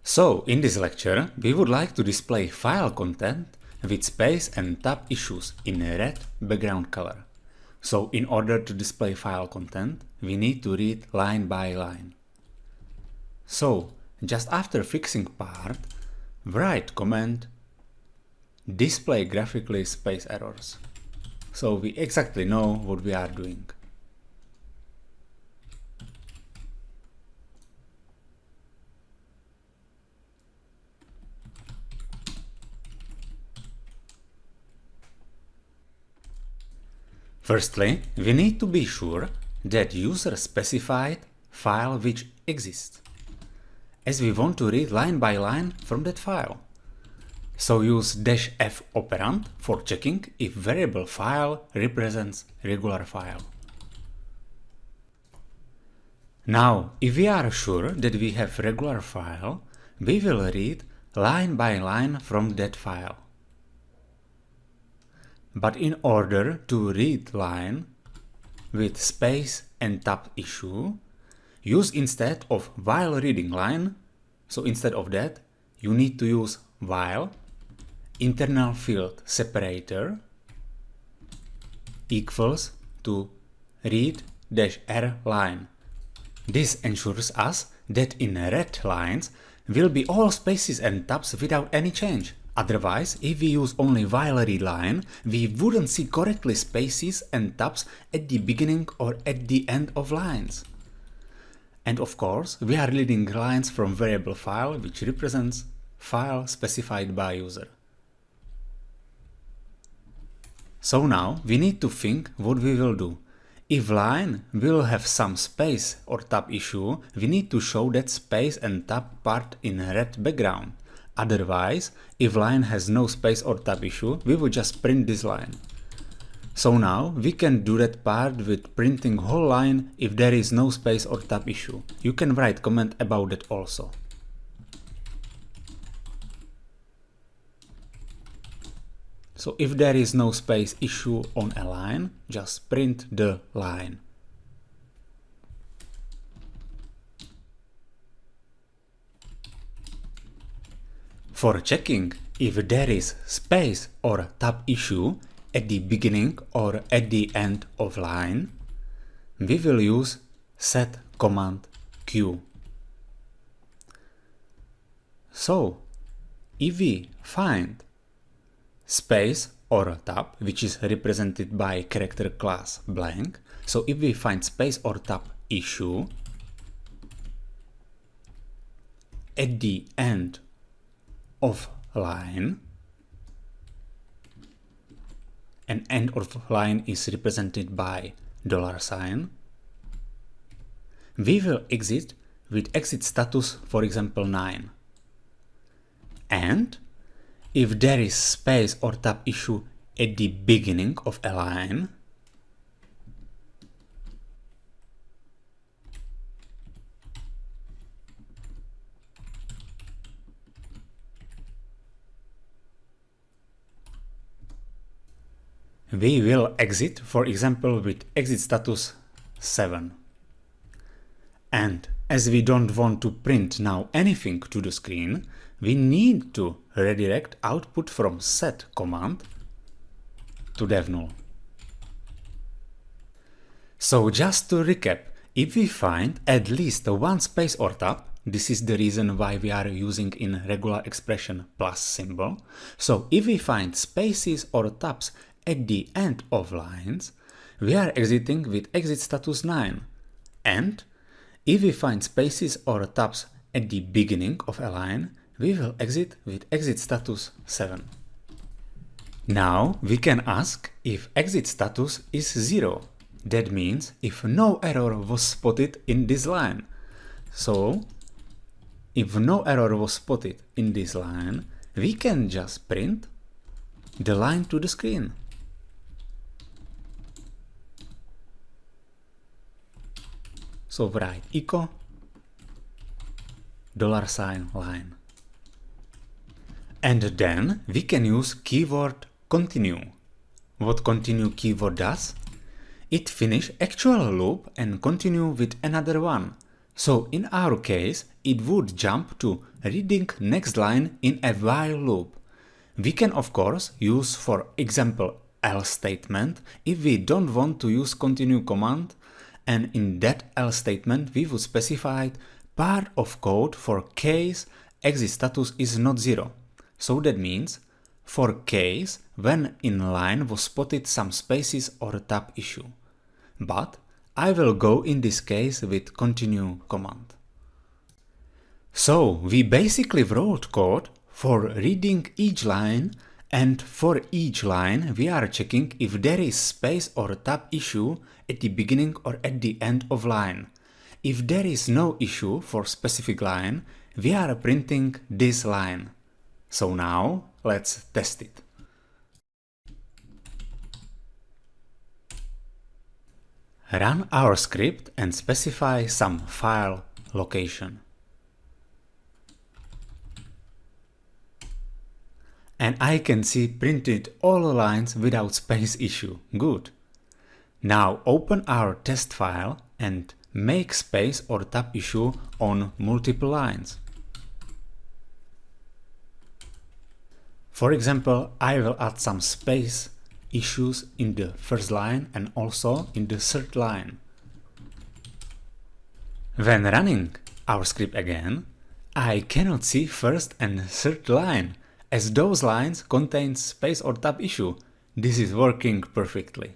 So, in this lecture, we would like to display file content with space and tab issues in a red background color. So, in order to display file content, we need to read line by line. So, just after fixing part, write command display graphically space errors. So we exactly know what we are doing. Firstly, we need to be sure that user specified file which exists, as we want to read line by line from that file. So use -f operand for checking if variable file represents regular file. Now, if we are sure that we have regular file, we will read line by line from that file. But in order to read line with space and tab issue, use instead of while reading line, so instead of that, you need to use while internal field separator equals to read-r line. This ensures us that in red lines will be all spaces and tabs without any change. Otherwise, if we use only while read line, we wouldn't see correctly spaces and tabs at the beginning or at the end of lines. And of course, we are reading lines from variable file which represents file specified by user. So now we need to think what we will do. If line will have some space or tab issue, we need to show that space and tab part in red background. Otherwise, if line has no space or tab issue, we will just print this line. So now we can do that part with printing whole line if there is no space or tab issue. You can write comment about that also. So if there is no space issue on a line, just print the line. For checking if there is space or tab issue at the beginning or at the end of line, we will use set command Q. So, if we find space or tab, which is represented by character class blank, so if we find space or tab issue at the end of line, and end of line is represented by $sign, we will exit with exit status, for example 9. And if there is space or tab issue at the beginning of a line, we will exit, for example, with exit status 7. And as we don't want to print now anything to the screen, we need to redirect output from set command to devnull. So just to recap, if we find at least one space or tab, this is the reason why we are using in regular expression plus symbol. So if we find spaces or tabs at the end of lines, we are exiting with exit status 9. And if we find spaces or tabs at the beginning of a line, we will exit with exit status 7. Now we can ask if exit status is 0. That means if no error was spotted in this line. So if no error was spotted in this line, we can just print the line to the screen. So write echo $line. And then we can use keyword continue. What continue keyword does? It finish actual loop and continue with another one. So in our case, it would jump to reading next line in a while loop. We can of course use, for example, else statement if we don't want to use continue command, and in that else statement we would specify part of code for case exit status is not 0. So that means for case when in line was spotted some spaces or tab issue. But I will go in this case with continue command. So we basically wrote code for reading each line, and for each line we are checking if there is space or tab issue at the beginning or at the end of line. If there is no issue for specific line, we are printing this line. So now let's test it. Run our script and specify some file location. And I can see printed all lines without space issue. Good. Now open our test file and make space or tab issue on multiple lines. For example, I will add some space issues in the first line and also in the third line. When running our script again, I cannot see first and third line, as those lines contain space or tab issue. This is working perfectly.